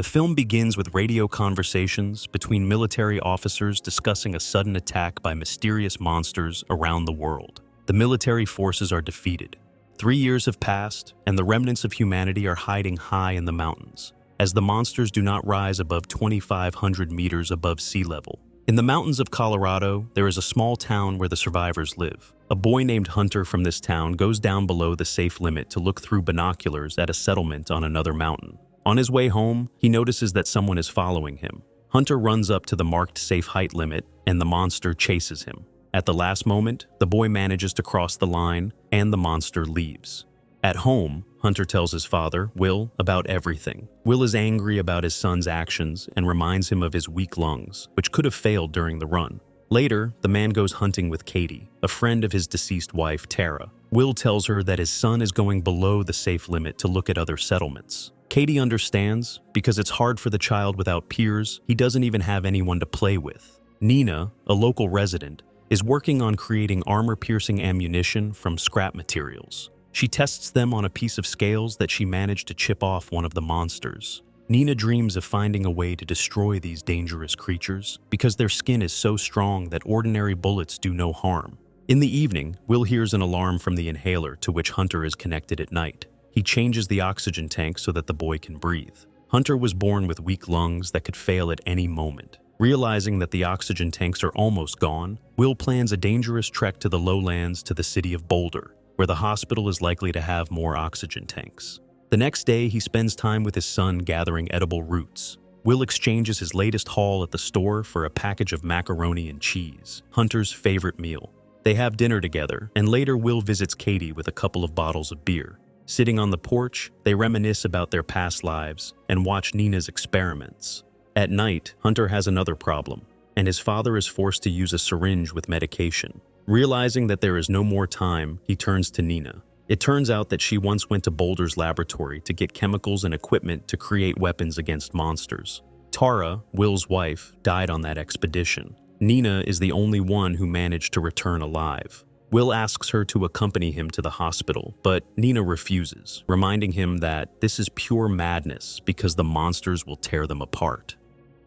The film begins with radio conversations between military officers discussing a sudden attack by mysterious monsters around the world. The military forces are defeated. 3 years have passed, and the remnants of humanity are hiding high in the mountains, as the monsters do not rise above 2,500 meters above sea level. In the mountains of Colorado, there is a small town where the survivors live. A boy named Hunter from this town goes down below the safe limit to look through binoculars at a settlement on another mountain. On his way home, he notices that someone is following him. Hunter runs up to the marked safe height limit, and the monster chases him. At the last moment, the boy manages to cross the line, and the monster leaves. At home, Hunter tells his father, Will, about everything. Will is angry about his son's actions and reminds him of his weak lungs, which could have failed during the run. Later, the man goes hunting with Katie, a friend of his deceased wife, Tara. Will tells her that his son is going below the safe limit to look at other settlements. Katie understands, because it's hard for the child without peers. He doesn't even have anyone to play with. Nina, a local resident, is working on creating armor-piercing ammunition from scrap materials. She tests them on a piece of scales that she managed to chip off one of the monsters. Nina dreams of finding a way to destroy these dangerous creatures because their skin is so strong that ordinary bullets do no harm. In the evening, Will hears an alarm from the inhaler to which Hunter is connected at night. He changes the oxygen tank so that the boy can breathe. Hunter was born with weak lungs that could fail at any moment. Realizing that the oxygen tanks are almost gone, Will plans a dangerous trek to the lowlands to the city of Boulder, where the hospital is likely to have more oxygen tanks. The next day, he spends time with his son gathering edible roots. Will exchanges his latest haul at the store for a package of macaroni and cheese, Hunter's favorite meal. They have dinner together, and later Will visits Katie with a couple of bottles of beer. Sitting on the porch, they reminisce about their past lives and watch Nina's experiments. At night, Hunter has another problem, and his father is forced to use a syringe with medication. Realizing that there is no more time, he turns to Nina. It turns out that she once went to Boulder's laboratory to get chemicals and equipment to create weapons against monsters. Tara, Will's wife, died on that expedition. Nina is the only one who managed to return alive. Will asks her to accompany him to the hospital, but Nina refuses, reminding him that this is pure madness because the monsters will tear them apart.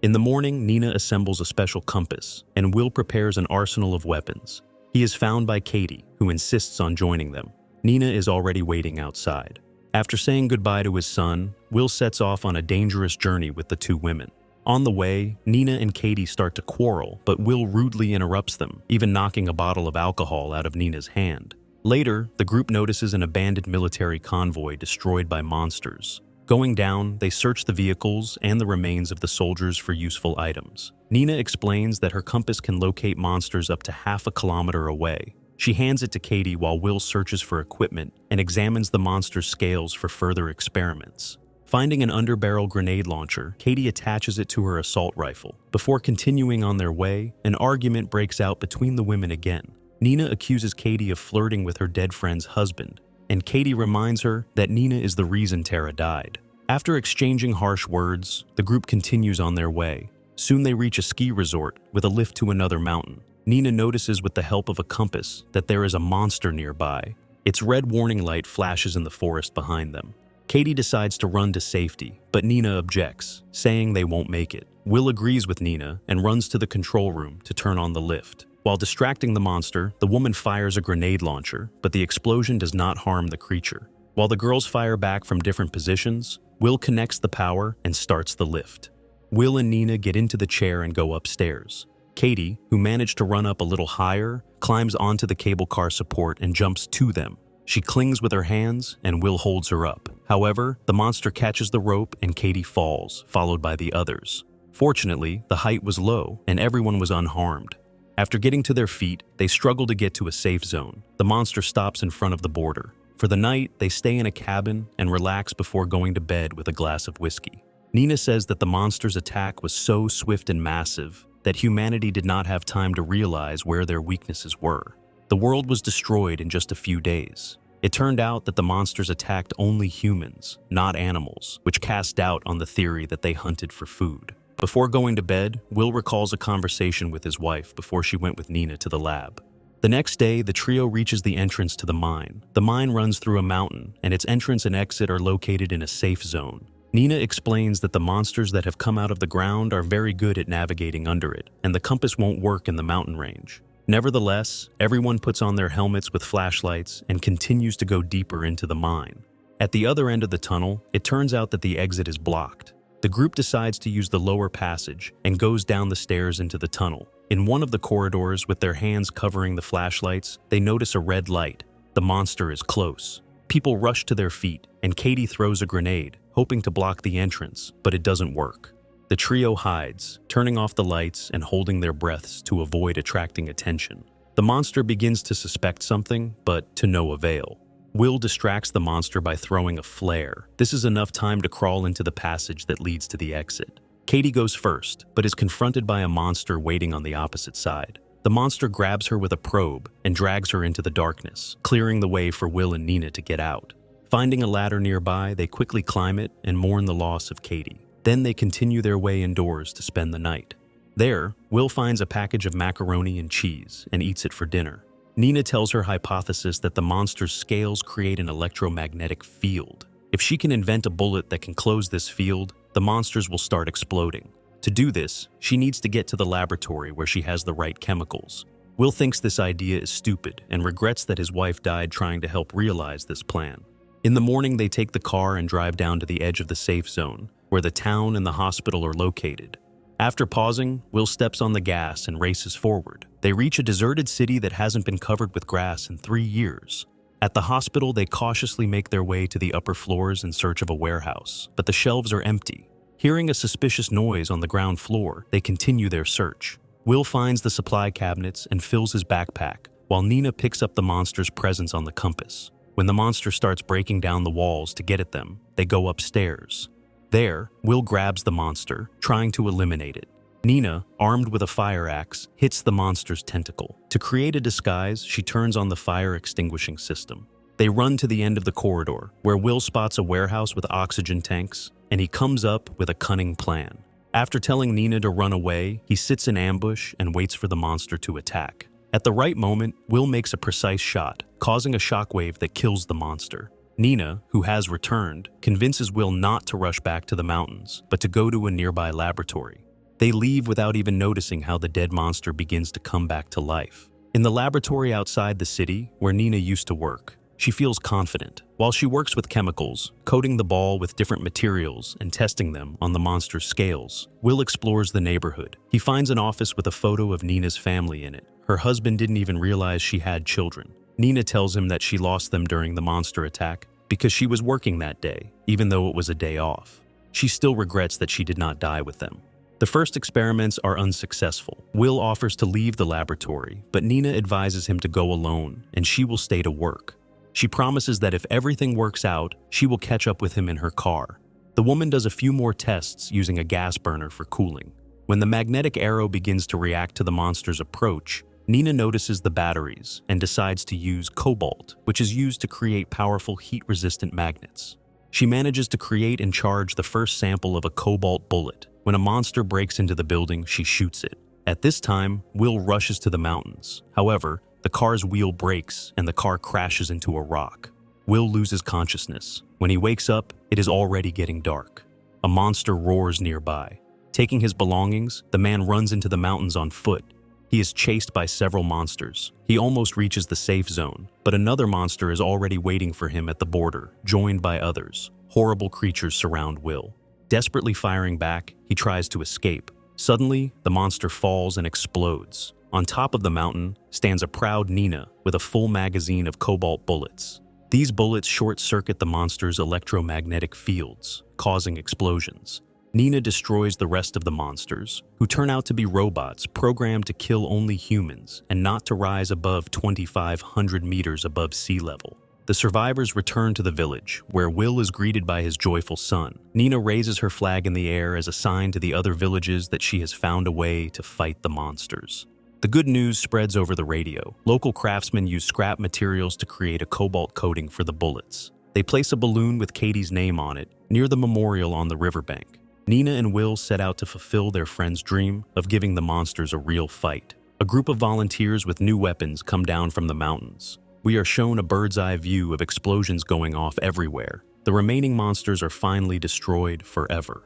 In the morning, Nina assembles a special compass, and Will prepares an arsenal of weapons. He is found by Katie, who insists on joining them. Nina is already waiting outside. After saying goodbye to his son, Will sets off on a dangerous journey with the two women. On the way, Nina and Katie start to quarrel, but Will rudely interrupts them, even knocking a bottle of alcohol out of Nina's hand. Later, the group notices an abandoned military convoy destroyed by monsters. Going down, they search the vehicles and the remains of the soldiers for useful items. Nina explains that her compass can locate monsters up to half a kilometer away. She hands it to Katie while Will searches for equipment and examines the monster's scales for further experiments. Finding an underbarrel grenade launcher, Katie attaches it to her assault rifle. Before continuing on their way, an argument breaks out between the women again. Nina accuses Katie of flirting with her dead friend's husband, and Katie reminds her that Nina is the reason Tara died. After exchanging harsh words, the group continues on their way. Soon they reach a ski resort with a lift to another mountain. Nina notices with the help of a compass that there is a monster nearby. Its red warning light flashes in the forest behind them. Katie decides to run to safety, but Nina objects, saying they won't make it. Will agrees with Nina and runs to the control room to turn on the lift. While distracting the monster, the woman fires a grenade launcher, but the explosion does not harm the creature. While the girls fire back from different positions, Will connects the power and starts the lift. Will and Nina get into the chair and go upstairs. Katie, who managed to run up a little higher, climbs onto the cable car support and jumps to them. She clings with her hands, and Will holds her up. However, the monster catches the rope and Katie falls, followed by the others. Fortunately, the height was low, and everyone was unharmed. After getting to their feet, they struggle to get to a safe zone. The monster stops in front of the border. For the night, they stay in a cabin and relax before going to bed with a glass of whiskey. Nina says that the monster's attack was so swift and massive that humanity did not have time to realize where their weaknesses were. The world was destroyed in just a few days. It turned out that the monsters attacked only humans, not animals, which cast doubt on the theory that they hunted for food. Before going to bed, Will recalls a conversation with his wife before she went with Nina to the lab. The next day, the trio reaches the entrance to the mine. The mine runs through a mountain, and its entrance and exit are located in a safe zone. Nina explains that the monsters that have come out of the ground are very good at navigating under it, and the compass won't work in the mountain range. Nevertheless, everyone puts on their helmets with flashlights and continues to go deeper into the mine. At the other end of the tunnel, it turns out that the exit is blocked. The group decides to use the lower passage and goes down the stairs into the tunnel. In one of the corridors, with their hands covering the flashlights, they notice a red light. The monster is close. People rush to their feet, and Katie throws a grenade, hoping to block the entrance, but it doesn't work. The trio hides, turning off the lights and holding their breaths to avoid attracting attention. The monster begins to suspect something, but to no avail. Will distracts the monster by throwing a flare. This is enough time to crawl into the passage that leads to the exit. Katie goes first, but is confronted by a monster waiting on the opposite side. The monster grabs her with a probe and drags her into the darkness, clearing the way for Will and Nina to get out. Finding a ladder nearby, they quickly climb it and mourn the loss of Katie. Then they continue their way indoors to spend the night. There, Will finds a package of macaroni and cheese and eats it for dinner. Nina tells her hypothesis that the monster's scales create an electromagnetic field. If she can invent a bullet that can close this field, the monsters will start exploding. To do this, she needs to get to the laboratory where she has the right chemicals. Will thinks this idea is stupid and regrets that his wife died trying to help realize this plan. In the morning, they take the car and drive down to the edge of the safe zone, where the town and the hospital are located. After pausing, Will steps on the gas and races forward. They reach a deserted city that hasn't been covered with grass in 3 years. At the hospital, they cautiously make their way to the upper floors in search of a warehouse, but the shelves are empty. Hearing a suspicious noise on the ground floor, they continue their search. Will finds the supply cabinets and fills his backpack, while Nina picks up the monster's presence on the compass. When the monster starts breaking down the walls to get at them, they go upstairs. There, Will grabs the monster, trying to eliminate it. Nina, armed with a fire axe, hits the monster's tentacle. To create a disguise, she turns on the fire extinguishing system. They run to the end of the corridor, where Will spots a warehouse with oxygen tanks, and he comes up with a cunning plan. After telling Nina to run away, he sits in ambush and waits for the monster to attack. At the right moment, Will makes a precise shot, causing a shockwave that kills the monster. Nina, who has returned, convinces Will not to rush back to the mountains, but to go to a nearby laboratory. They leave without even noticing how the dead monster begins to come back to life. In the laboratory outside the city, where Nina used to work, she feels confident. While she works with chemicals, coating the ball with different materials and testing them on the monster's scales, Will explores the neighborhood. He finds an office with a photo of Nina's family in it. Her husband didn't even realize she had children. Nina tells him that she lost them during the monster attack because she was working that day, even though it was a day off. She still regrets that she did not die with them. The first experiments are unsuccessful. Will offers to leave the laboratory, but Nina advises him to go alone, and she will stay to work. She promises that if everything works out, she will catch up with him in her car. The woman does a few more tests using a gas burner for cooling. When the magnetic arrow begins to react to the monster's approach, Nina notices the batteries and decides to use cobalt, which is used to create powerful heat-resistant magnets. She manages to create and charge the first sample of a cobalt bullet. When a monster breaks into the building, she shoots it. At this time, Will rushes to the mountains. However, the car's wheel breaks and the car crashes into a rock. Will loses consciousness. When he wakes up, it is already getting dark. A monster roars nearby. Taking his belongings, the man runs into the mountains on foot. He is chased by several monsters. He almost reaches the safe zone, but another monster is already waiting for him at the border, joined by others. Horrible creatures surround Will. Desperately firing back, he tries to escape. Suddenly, the monster falls and explodes. On top of the mountain stands a proud Nina with a full magazine of cobalt bullets. These bullets short-circuit the monster's electromagnetic fields, causing explosions. Nina destroys the rest of the monsters, who turn out to be robots programmed to kill only humans and not to rise above 2,500 meters above sea level. The survivors return to the village, where Will is greeted by his joyful son. Nina raises her flag in the air as a sign to the other villages that she has found a way to fight the monsters. The good news spreads over the radio. Local craftsmen use scrap materials to create a cobalt coating for the bullets. They place a balloon with Katie's name on it near the memorial on the riverbank. Nina and Will set out to fulfill their friend's dream of giving the monsters a real fight. A group of volunteers with new weapons come down from the mountains. We are shown a bird's eye view of explosions going off everywhere. The remaining monsters are finally destroyed forever.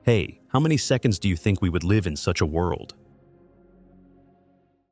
Hey, how many seconds do you think we would live in such a world?